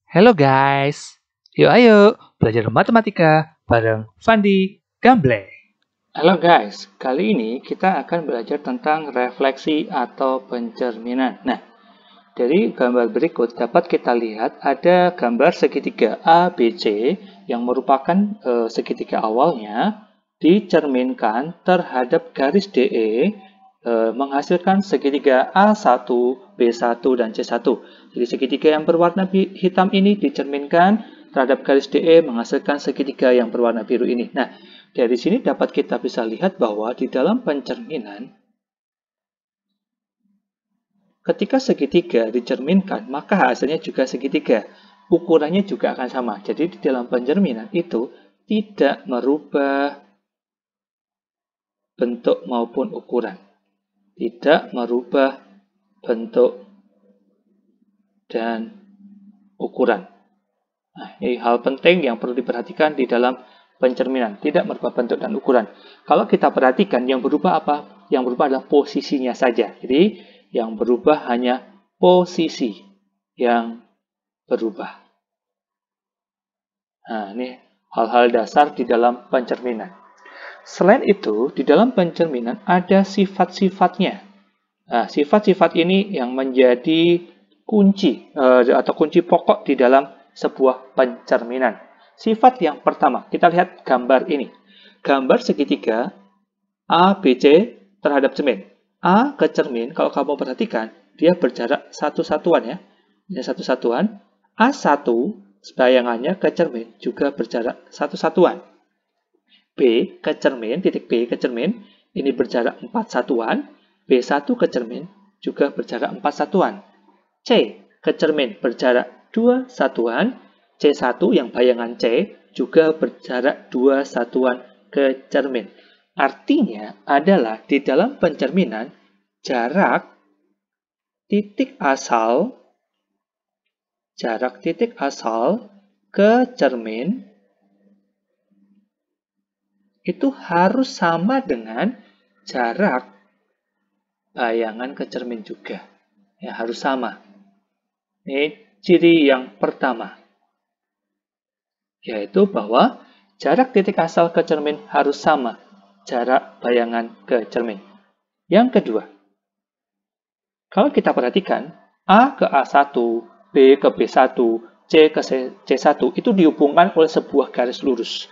Halo guys, yuk ayo belajar matematika bareng Fandi Gamble. Halo guys, kali ini kita akan belajar tentang refleksi atau pencerminan. Nah, dari gambar berikut dapat kita lihat ada gambar segitiga ABC yang merupakan segitiga awalnya dicerminkan terhadap garis DE menghasilkan segitiga A1, B1, dan C1. Jadi segitiga yang berwarna hitam ini dicerminkan terhadap garis DE menghasilkan segitiga yang berwarna biru ini. Nah, dari sini dapat kita bisa lihat bahwa di dalam pencerminan, ketika segitiga dicerminkan, maka hasilnya juga segitiga. Ukurannya juga akan sama. Jadi di dalam pencerminan itu tidak merubah bentuk maupun ukuran. Tidak merubah bentuk dan ukuran. Nah, ini hal penting yang perlu diperhatikan di dalam pencerminan. Tidak merubah bentuk dan ukuran. Kalau kita perhatikan, yang berubah apa? Yang berubah adalah posisinya saja. Jadi, yang berubah hanya posisi yang berubah. Nah, ini hal-hal dasar di dalam pencerminan. Selain itu, di dalam pencerminan ada sifat-sifatnya. Nah, sifat-sifat ini yang menjadi kunci atau kunci pokok di dalam sebuah pencerminan. Sifat yang pertama, kita lihat gambar ini. Gambar segitiga A, B, C terhadap cermin. A ke cermin, kalau kamu perhatikan, dia berjarak satu satuan ya. Ini satu satuan. A1, bayangannya ke cermin, juga berjarak satu satuan. B ke cermin, titik B ke cermin, ini berjarak 4 satuan. B1 ke cermin, juga berjarak 4 satuan. C ke cermin berjarak 2 satuan. C1 yang bayangan C juga berjarak 2 satuan ke cermin. Artinya adalah di dalam pencerminan, jarak titik asal ke cermin itu harus sama dengan jarak bayangan ke cermin juga. Ya, harus sama. Ini ciri yang pertama. Yaitu bahwa jarak titik asal ke cermin harus sama jarak bayangan ke cermin. Yang kedua, kalau kita perhatikan, A ke A1, B ke B1, C ke C1 itu dihubungkan oleh sebuah garis lurus.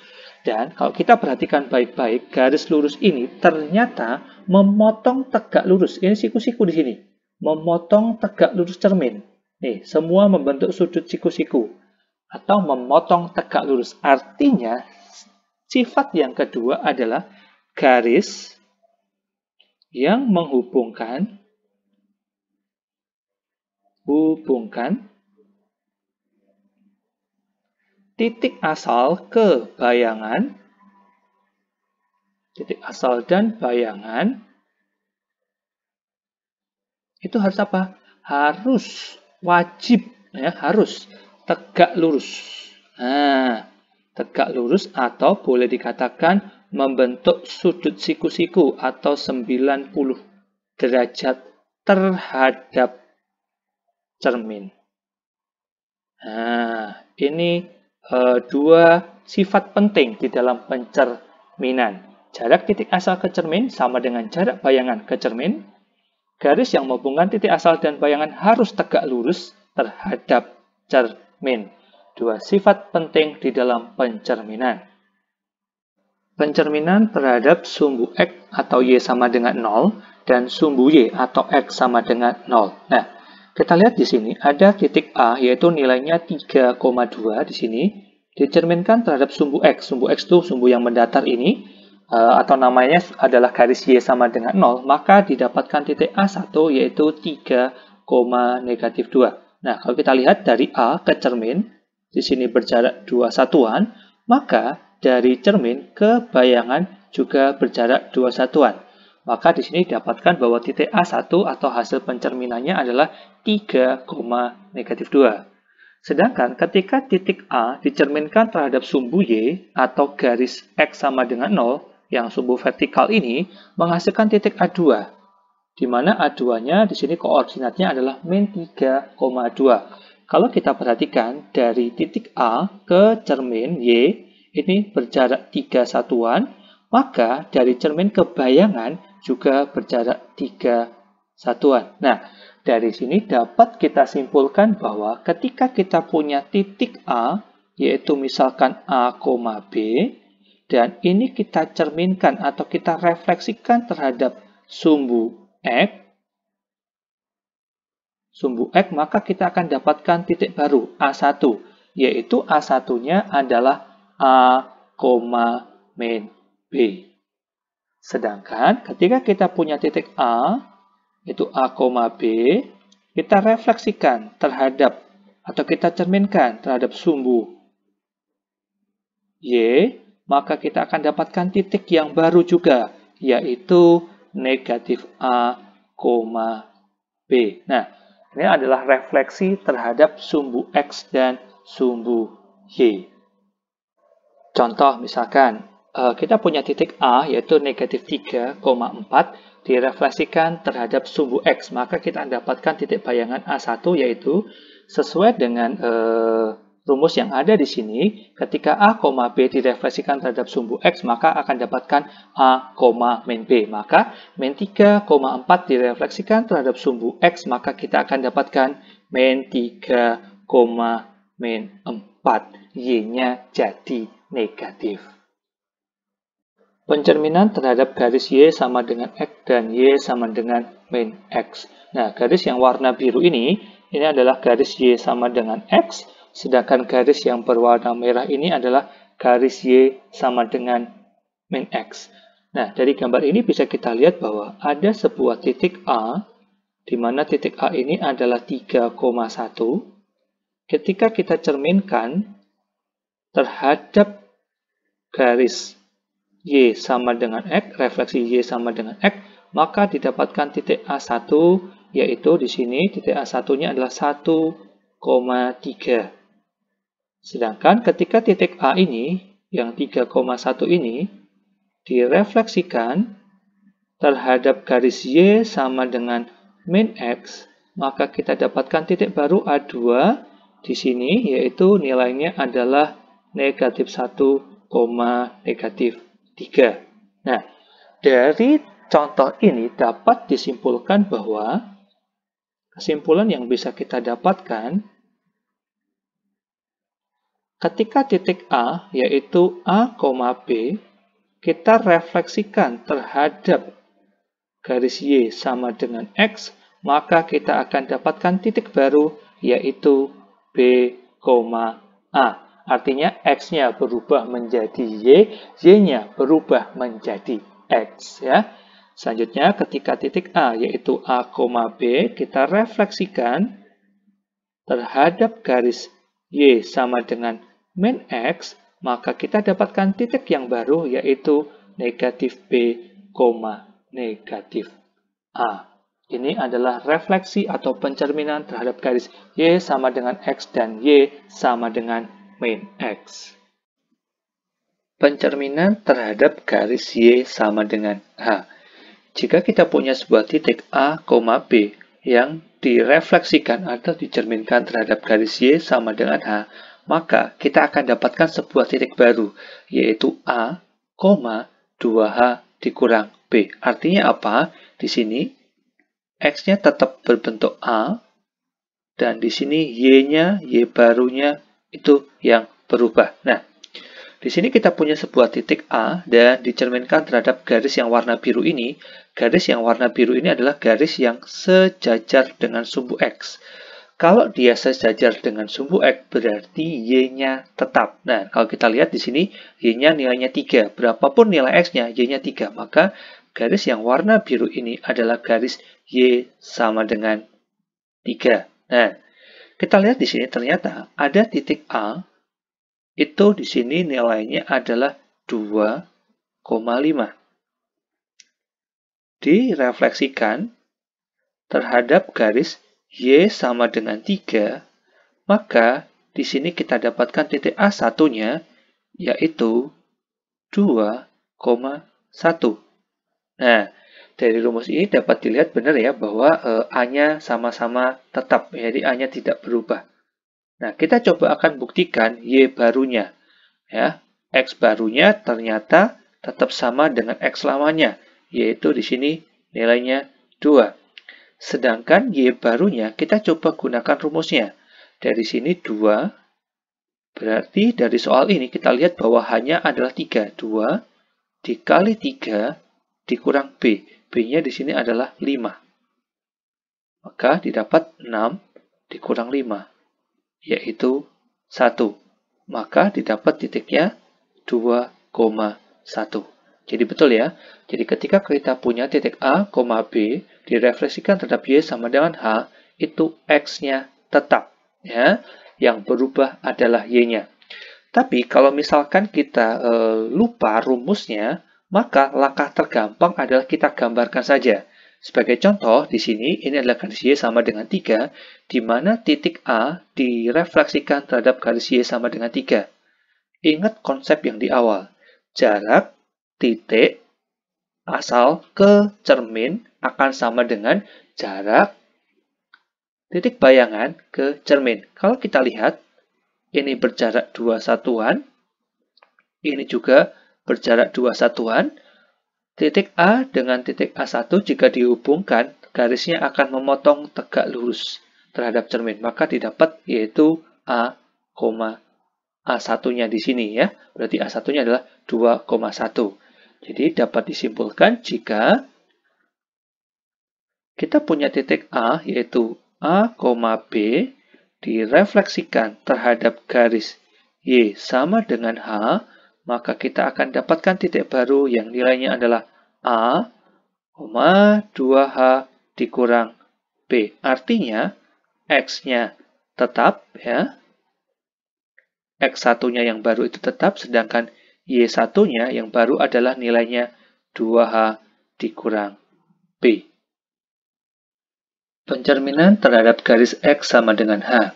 Dan kalau kita perhatikan baik-baik, garis lurus ini ternyata memotong tegak lurus. Ini siku-siku di sini. Memotong tegak lurus cermin. Nih, semua membentuk sudut siku-siku. Atau memotong tegak lurus. Artinya, sifat yang kedua adalah garis yang menghubungkan titik asal ke bayangan, titik asal dan bayangan, itu harus apa? Harus, wajib, ya, harus tegak lurus. Nah, tegak lurus atau boleh dikatakan membentuk sudut siku-siku atau 90 derajat terhadap cermin. Nah, ini dua sifat penting di dalam pencerminan. Jarak titik asal ke cermin sama dengan jarak bayangan ke cermin. Garis yang menghubungkan titik asal dan bayangan harus tegak lurus terhadap cermin. Dua sifat penting di dalam pencerminan. Pencerminan terhadap sumbu X atau Y sama dengan 0 dan sumbu Y atau X sama dengan 0. Nah, kita lihat di sini ada titik A, yaitu nilainya 3,2 di sini, dicerminkan terhadap sumbu X. Sumbu X itu sumbu yang mendatar ini, atau namanya adalah garis Y sama dengan 0, maka didapatkan titik A1, yaitu 3,-2. Nah, kalau kita lihat dari A ke cermin, di sini berjarak 2 satuan, maka dari cermin ke bayangan juga berjarak 2 satuan. Maka di sini didapatkan bahwa titik A1 atau hasil pencerminannya adalah 3,-2. Sedangkan ketika titik A dicerminkan terhadap sumbu Y atau garis X sama dengan 0, yang sumbu vertikal ini menghasilkan titik A2, di mana A2-nya di sini koordinatnya adalah -3,2. kalau kita perhatikan dari titik A ke cermin Y, ini berjarak 3 satuan, maka dari cermin ke bayangan juga berjarak 3 satuan. Nah, dari sini dapat kita simpulkan bahwa ketika kita punya titik A, yaitu misalkan A, B, dan ini kita cerminkan atau kita refleksikan terhadap sumbu X, maka kita akan dapatkan titik baru A1, yaitu A1-nya adalah A, min B. Sedangkan ketika kita punya titik A, itu A, B, kita refleksikan terhadap atau kita cerminkan terhadap sumbu Y, maka kita akan dapatkan titik yang baru juga, yaitu negatif A, B. Nah, ini adalah refleksi terhadap sumbu X dan sumbu Y. Contoh misalkan, kita punya titik A yaitu negatif 3,4 direfleksikan terhadap sumbu X. Maka kita dapatkan titik bayangan A1 yaitu sesuai dengan rumus yang ada di sini. Ketika A, B direfleksikan terhadap sumbu X, maka akan dapatkan A, min B. Maka min 3,4 direfleksikan terhadap sumbu X, maka kita akan dapatkan min 3, min 4. Y-nya jadi negatif. Pencerminan terhadap garis Y sama dengan X dan Y sama dengan min X. Nah, garis yang warna biru ini adalah garis Y sama dengan X, sedangkan garis yang berwarna merah ini adalah garis Y sama dengan min X. Nah, dari gambar ini bisa kita lihat bahwa ada sebuah titik A, di mana titik A ini adalah 3,1. Ketika kita cerminkan terhadap garis Y sama dengan X, refleksi Y sama dengan X, maka didapatkan titik A1, yaitu di sini titik A1-nya adalah 1,3. Sedangkan ketika titik A ini, yang 3,1 ini, direfleksikan terhadap garis Y sama dengan min X, maka kita dapatkan titik baru A2 di sini, yaitu nilainya adalah negatif 1, negatif 3. Nah, dari contoh ini dapat disimpulkan bahwa kesimpulan yang bisa kita dapatkan ketika titik A, yaitu A, B, kita refleksikan terhadap garis Y sama dengan X, maka kita akan dapatkan titik baru, yaitu B, A. Artinya X-nya berubah menjadi Y, Y-nya berubah menjadi X. Ya. Selanjutnya, ketika titik A, yaitu A, B, kita refleksikan terhadap garis Y sama dengan min X, maka kita dapatkan titik yang baru, yaitu negatif B, negatif A. Ini adalah refleksi atau pencerminan terhadap garis Y sama dengan X dan Y sama dengan min X. Pencerminan terhadap garis Y sama dengan H. Jika kita punya sebuah titik A, B yang direfleksikan atau dicerminkan terhadap garis Y sama dengan H, maka kita akan dapatkan sebuah titik baru, yaitu A, 2H dikurang B. Artinya apa? Di sini X-nya tetap berbentuk A, dan di sini Y-nya, Y barunya itu yang berubah. Nah, di sini kita punya sebuah titik A dan dicerminkan terhadap garis yang warna biru ini. Garis yang warna biru ini adalah garis yang sejajar dengan sumbu X. Kalau dia sejajar dengan sumbu X, berarti Y-nya tetap. Nah, kalau kita lihat di sini, Y-nya nilainya 3. Berapapun nilai X-nya, Y-nya 3. Maka garis yang warna biru ini adalah garis Y sama dengan 3. Nah, kita lihat di sini ternyata ada titik A, itu di sini nilainya adalah 2,5. Direfleksikan terhadap garis Y sama dengan 3, maka di sini kita dapatkan titik A1-nya, yaitu 2,1. Nah, dari rumus ini dapat dilihat benar ya bahwa A-nya sama-sama tetap, jadi A-nya tidak berubah. Nah, kita coba akan buktikan Y barunya. Ya, X barunya ternyata tetap sama dengan X lamanya, yaitu di sini nilainya 2. Sedangkan Y barunya kita coba gunakan rumusnya. Dari sini 2, berarti dari soal ini kita lihat bahwa hanya adalah 3. 2 dikali 3 dikurang B. B-nya di sini adalah 5. Maka didapat 6 dikurang 5, yaitu 1. Maka didapat titiknya 2,1. Jadi betul ya. Jadi ketika kita punya titik A, B direfleksikan terhadap Y sama dengan H, itu X-nya tetap. Ya. Yang berubah adalah Y-nya. Tapi kalau misalkan kita lupa rumusnya, maka langkah tergampang adalah kita gambarkan saja. Sebagai contoh, di sini ini adalah garis Y sama dengan 3, di mana titik A direfleksikan terhadap garis Y sama dengan 3. Ingat konsep yang di awal. Jarak titik asal ke cermin akan sama dengan jarak titik bayangan ke cermin. Kalau kita lihat, ini berjarak 2 satuan, ini juga berjarak 2 satuan. Titik A dengan titik A1 jika dihubungkan, garisnya akan memotong tegak lurus terhadap cermin. Maka didapat yaitu A, A1-nya di sini ya. Berarti A1-nya adalah 2,1. Jadi dapat disimpulkan jika kita punya titik A yaitu A, B direfleksikan terhadap garis Y sama dengan H, maka kita akan dapatkan titik baru yang nilainya adalah A, 2H dikurang B. Artinya, X-nya tetap, ya. X1-nya yang baru itu tetap, sedangkan Y1-nya yang baru adalah nilainya 2H dikurang B. Pencerminan terhadap garis X sama dengan H.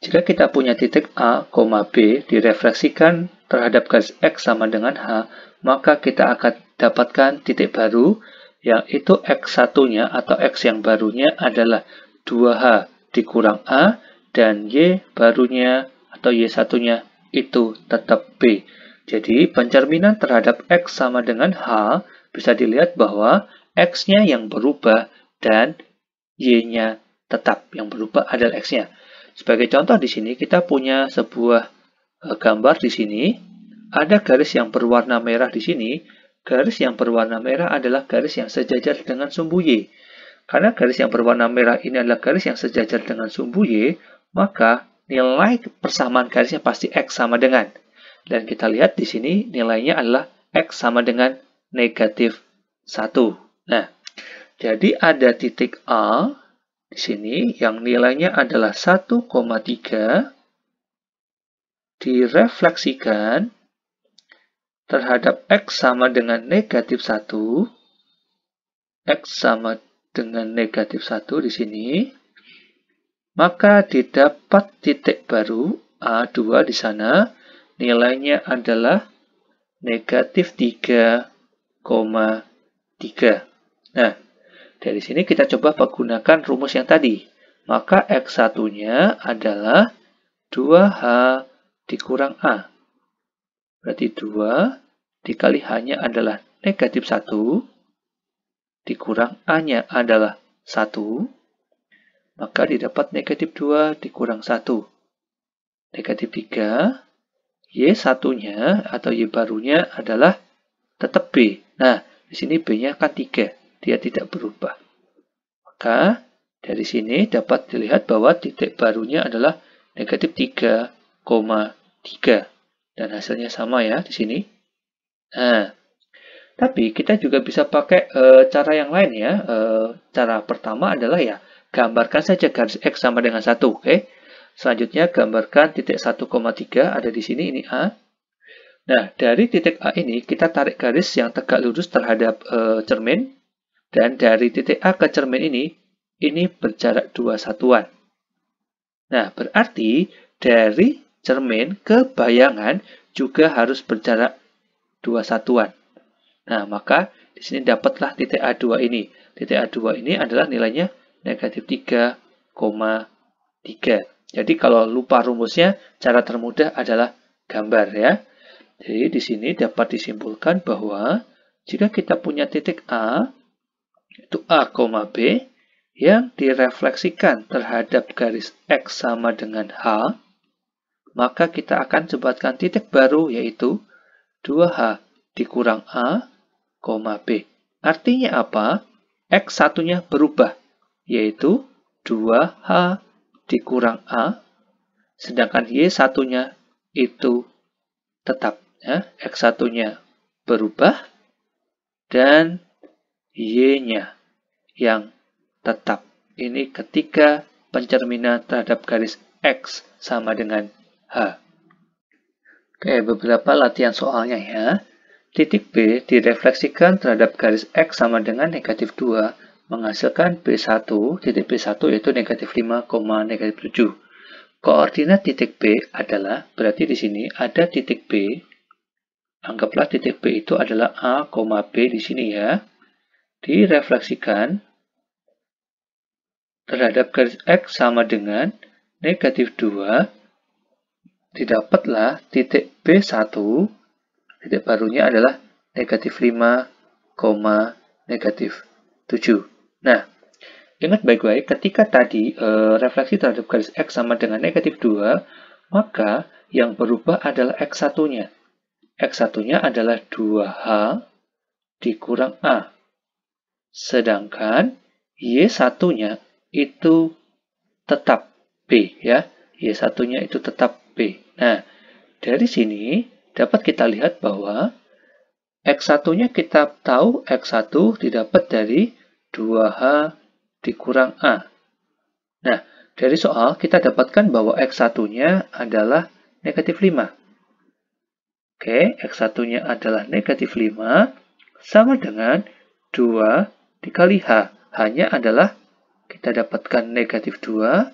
Jika kita punya titik A, B direfleksikan terhadap garis X sama dengan H, maka kita akan dapatkan titik baru, yaitu X1-nya atau X yang barunya adalah 2H dikurang A, dan Y barunya atau Y1-nya itu tetap B. Jadi, pencerminan terhadap X sama dengan H bisa dilihat bahwa X-nya yang berubah dan Y-nya tetap. Yang berubah adalah X-nya. Sebagai contoh di sini kita punya sebuah gambar di sini. Ada garis yang berwarna merah di sini. Garis yang berwarna merah adalah garis yang sejajar dengan sumbu Y. Karena garis yang berwarna merah ini adalah garis yang sejajar dengan sumbu Y, maka nilai persamaan garisnya pasti X sama dengan. Dan kita lihat di sini nilainya adalah X sama dengan negatif 1. Nah, jadi ada titik A di sini yang nilainya adalah 1,3 direfleksikan terhadap X sama dengan negatif 1. X sama dengan negatif 1 di sini. Maka didapat titik baru A2 di sana. Nilainya adalah negatif 3,3. Nah, dari sini kita coba menggunakan rumus yang tadi. Maka X1-nya adalah 2H dikurang A. Berarti 2 dikali H-nya adalah negatif 1. Dikurang A-nya adalah 1. Maka didapat negatif 2 dikurang 1. Negatif 3. Y1-nya atau Y barunya adalah tetap B. Nah, di sini B-nya kan 3. Dia tidak berubah. Maka dari sini dapat dilihat bahwa titik barunya adalah negatif 3,3. Dan hasilnya sama ya di sini. Nah, tapi kita juga bisa pakai cara yang lain ya. Cara pertama adalah ya, gambarkan saja garis X sama dengan 1. Oke? Selanjutnya gambarkan titik 1,3 ada di sini, ini A. Nah, dari titik A ini kita tarik garis yang tegak lurus terhadap cermin. Dan dari titik A ke cermin ini berjarak 2 satuan. Nah, berarti dari cermin ke bayangan juga harus berjarak 2 satuan. Nah, maka di sini dapatlah titik A2 ini. Titik A2 ini adalah nilainya negatif 3,3. Jadi kalau lupa rumusnya, cara termudah adalah gambar ya. Jadi di sini dapat disimpulkan bahwa jika kita punya titik A, itu A, B, yang direfleksikan terhadap garis X sama dengan H, maka kita akan sebatkan titik baru yaitu 2H dikurang A, B. Artinya apa? X satunya berubah, yaitu 2H dikurang A, sedangkan Y satunya itu tetap. Ya. X satunya berubah, dan Y-nya yang tetap. Ini ketika pencerminan terhadap garis X sama dengan H. Oke, beberapa latihan soalnya ya. Titik B direfleksikan terhadap garis X sama dengan negatif 2, menghasilkan B1, titik B1 yaitu negatif 5, negatif 7. Koordinat titik B adalah, berarti di sini ada titik B, anggaplah titik B itu adalah A, B di sini ya, direfleksikan terhadap garis X sama dengan negatif 2, didapatlah titik B1, titik barunya adalah negatif 5, negatif 7. Nah, ingat baik-baik, ketika tadi refleksi terhadap garis X sama dengan negatif 2, maka yang berubah adalah X satunya. X satunya adalah 2H dikurang A. Sedangkan Y satunya itu tetap B ya. Y satunya itu tetap B. Nah, dari sini dapat kita lihat bahwa X satunya kita tahu X1 didapat dari 2H dikurang A. Nah, dari soal kita dapatkan bahwa X satunya adalah negatif 5. Oke, X satunya adalah negatif 5 sama dengan 2 dikali H. H-nya adalah kita dapatkan negatif 2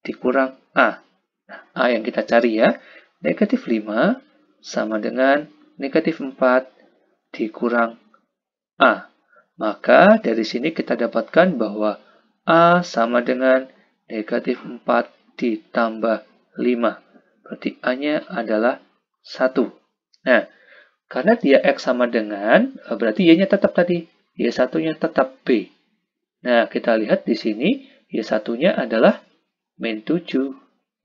dikurang A. Nah, A yang kita cari ya, negatif 5 sama dengan negatif 4 dikurang A. Maka dari sini kita dapatkan bahwa A sama dengan negatif 4 ditambah 5. Berarti A-nya adalah 1. Nah, karena dia X sama dengan, berarti Y-nya tetap tadi. Y satunya tetap B. Nah, kita lihat di sini, Y satunya adalah min 7.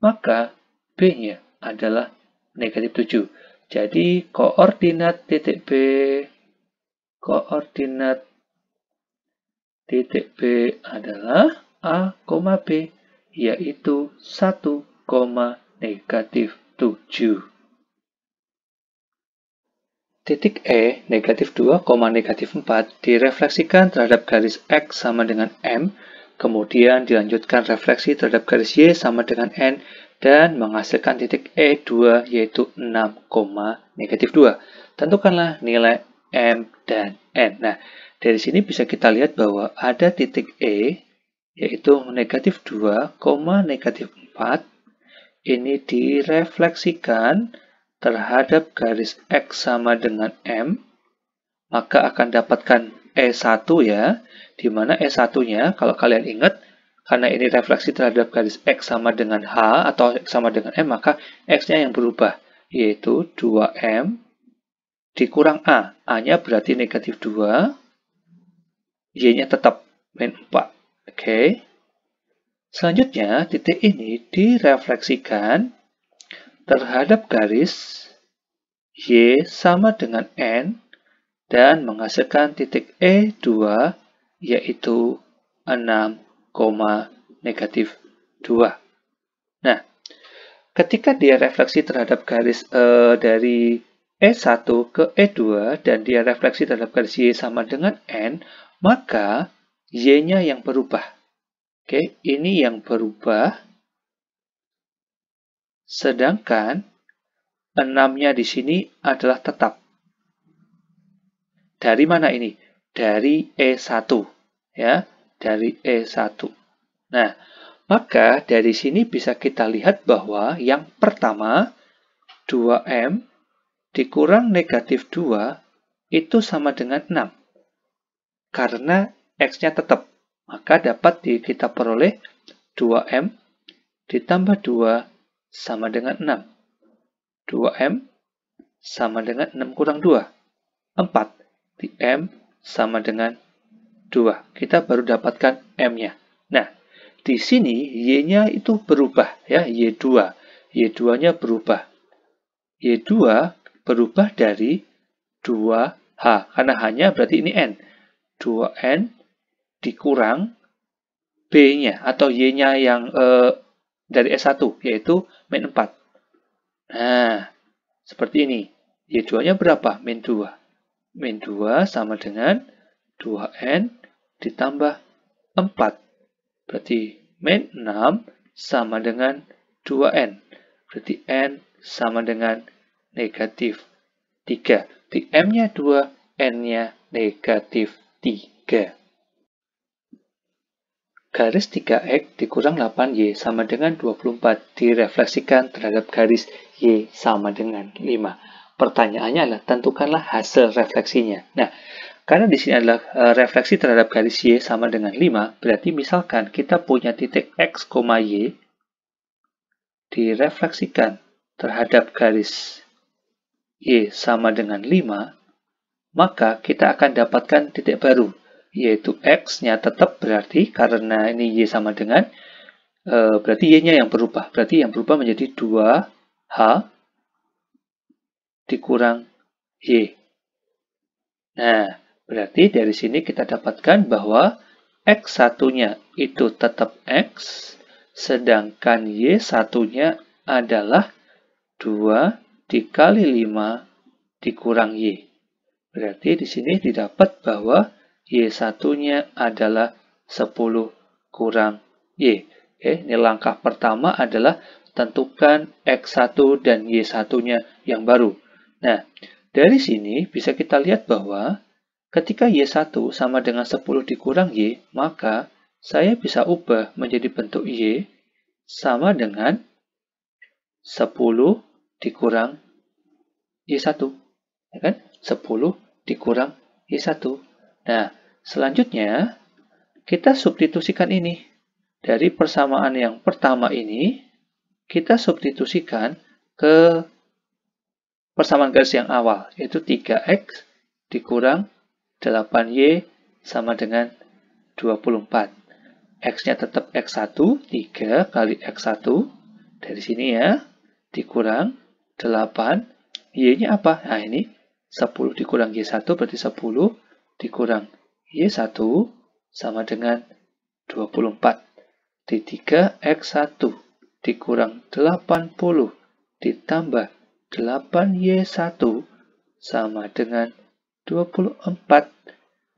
Maka B-nya adalah negatif 7. Jadi, koordinat titik B adalah A, B, yaitu 1, negatif 7. Titik E, negatif 2, negatif 4, direfleksikan terhadap garis X sama dengan M, kemudian dilanjutkan refleksi terhadap garis Y sama dengan N, dan menghasilkan titik E2, yaitu 6, negatif 2. Tentukanlah nilai M dan N. Nah, dari sini bisa kita lihat bahwa ada titik E, yaitu negatif 2, negatif 4. Ini direfleksikan terhadap garis X sama dengan M, maka akan dapatkan E1 ya, di mana E1-nya, kalau kalian ingat, karena ini refleksi terhadap garis X sama dengan H atau X sama dengan M, maka X-nya yang berubah, yaitu 2M dikurang A. A-nya berarti negatif 2, Y-nya tetap min 4. Oke. Selanjutnya, titik ini direfleksikan terhadap garis Y sama dengan N dan menghasilkan titik E2, yaitu 6, negatif 2. Nah, ketika dia refleksi terhadap garis dari E1 ke E2 dan dia refleksi terhadap garis Y sama dengan N, maka Y-nya yang berubah. Oke, ini yang berubah. Sedangkan 6-nya di sini adalah tetap. Dari mana ini? Dari E1. Ya, dari E1. Nah, maka dari sini bisa kita lihat bahwa yang pertama, 2M dikurang negatif 2 itu sama dengan 6. Karena X-nya tetap. Maka dapat kita peroleh 2M ditambah 2 sama dengan 6. 2M sama dengan 6 kurang 2. 4. Di M sama dengan 2. Kita baru dapatkan M-nya. Nah, di sini Y-nya itu berubah, ya, Y2. Y2-nya berubah. Y2 berubah dari 2H, karena hanya berarti ini N. 2N dikurang B-nya, atau Y-nya yang dari S1, yaitu min 4. Nah, seperti ini. Y2-nya berapa? Min 2. Min 2 sama dengan 2N ditambah 4. Berarti min 6 sama dengan 2N. Berarti N sama dengan negatif 3. Di M-nya 2, N-nya negatif 3. Garis 3X dikurang 8Y sama dengan 24 direfleksikan terhadap garis Y sama dengan 5. Pertanyaannya adalah tentukanlah hasil refleksinya. Nah, karena di sini adalah refleksi terhadap garis Y sama dengan 5, berarti misalkan kita punya titik X, Y direfleksikan terhadap garis Y sama dengan 5, maka kita akan dapatkan titik baru, yaitu X-nya tetap berarti karena ini Y sama dengan, berarti Y-nya yang berubah. Berarti yang berubah menjadi 2H dikurang Y. Nah, berarti dari sini kita dapatkan bahwa X1-nya itu tetap X, sedangkan Y1-nya adalah 2 dikali 5 dikurang Y. Berarti di sini didapat bahwa Y1-nya adalah 10 kurang Y. Oke, ini langkah pertama adalah tentukan X1 dan Y1-nya yang baru. Nah, dari sini bisa kita lihat bahwa ketika Y1 sama dengan 10 dikurang Y, maka saya bisa ubah menjadi bentuk Y sama dengan 10 dikurang Y1. Ya kan? 10 dikurang Y1. Nah, selanjutnya kita substitusikan ini. Dari persamaan yang pertama ini, kita substitusikan ke persamaan garis yang awal, yaitu 3X dikurang 8Y sama dengan 24. X-nya tetap X1, 3 kali X1, dari sini ya, dikurang 8, Y-nya apa? Nah, ini 10 dikurang Y1 berarti 10 dikurang Y1 sama dengan 24. Di 3X1 dikurang 80 ditambah 8Y1 sama dengan 24.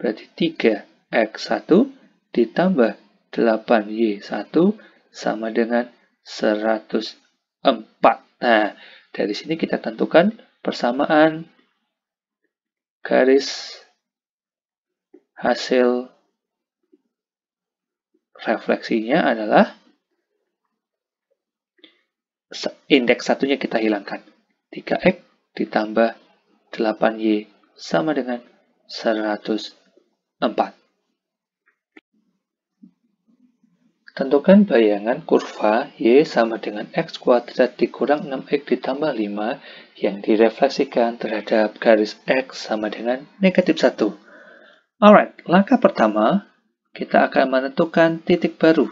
Berarti 3X1 ditambah 8Y1 sama dengan 104. Nah, dari sini kita tentukan persamaan garis hasil refleksinya adalah indeks satunya kita hilangkan. 3X ditambah 8Y sama dengan 104. Tentukan bayangan kurva Y sama dengan X kuadrat dikurang 6X ditambah 5 yang direfleksikan terhadap garis X sama dengan negatif 1. Alright, langkah pertama, kita akan menentukan titik baru.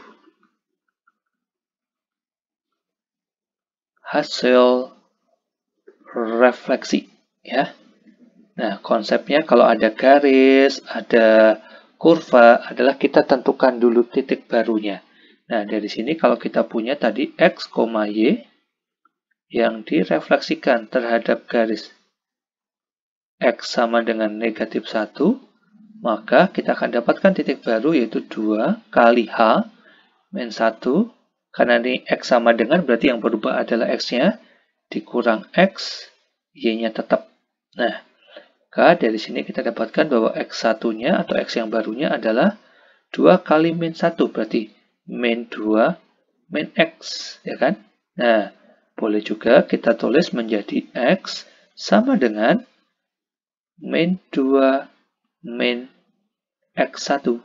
Hasil refleksi, ya. Nah, konsepnya kalau ada garis, ada kurva, adalah kita tentukan dulu titik barunya. Nah, dari sini kalau kita punya tadi X, Y yang direfleksikan terhadap garis X sama dengan negatif 1, maka kita akan dapatkan titik baru yaitu 2 kali H min 1, karena ini X sama dengan berarti yang berubah adalah X-nya, dikurang X, Y-nya tetap. Nah, maka dari sini kita dapatkan bahwa X1-nya atau X yang barunya adalah 2 kali min 1, berarti min 2 min X, ya kan? Nah, boleh juga kita tulis menjadi X sama dengan min 2 min X1,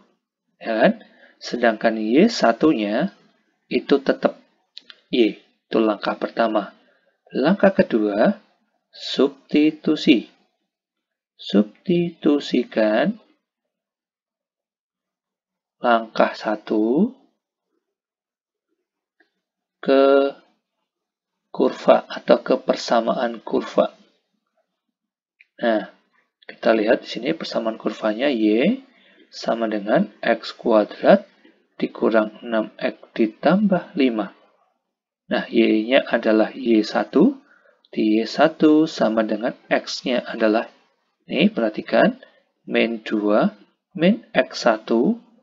ya kan? Sedangkan Y1-nya itu tetap Y. Itu langkah pertama. Langkah kedua, substitusi. Substitusikan langkah 1 ke kurva atau ke persamaan kurva. Nah, kita lihat di sini persamaan kurvanya Y sama dengan X kuadrat dikurang 6X ditambah 5. Nah, Y-nya adalah Y1. Di Y1 sama dengan X-nya adalah, nih perhatikan, min 2 min X1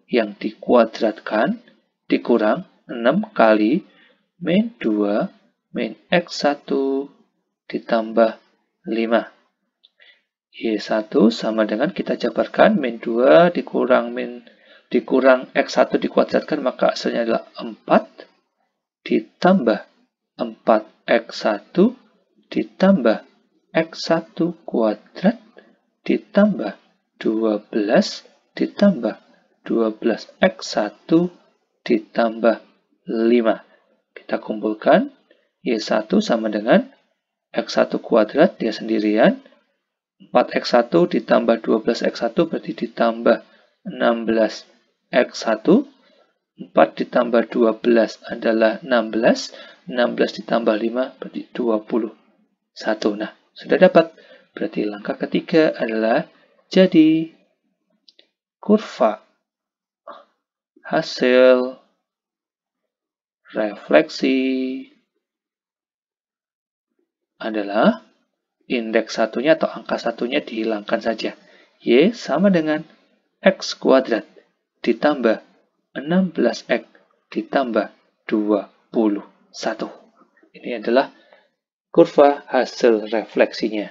yang dikuadratkan dikurang 6 kali min 2 min X1 ditambah 5. Y1 sama dengan kita jabarkan min 2 dikurang X1 dikuadratkan, maka hasilnya adalah 4 ditambah 4X1 ditambah X1 kuadrat ditambah 12 ditambah 12X1 ditambah 5. Kita kumpulkan, Y1 sama dengan X1 kuadrat, dia sendirian. 4X1 ditambah 12X1 berarti ditambah 16X1. 4 ditambah 12 adalah 16. 16 ditambah 5 berarti 21. Nah, sudah dapat. Berarti langkah ketiga adalah jadi kurva hasil refleksi adalah indeks satunya atau angka satunya dihilangkan saja. Y sama dengan X kuadrat ditambah 16X ditambah 21. Ini adalah kurva hasil refleksinya.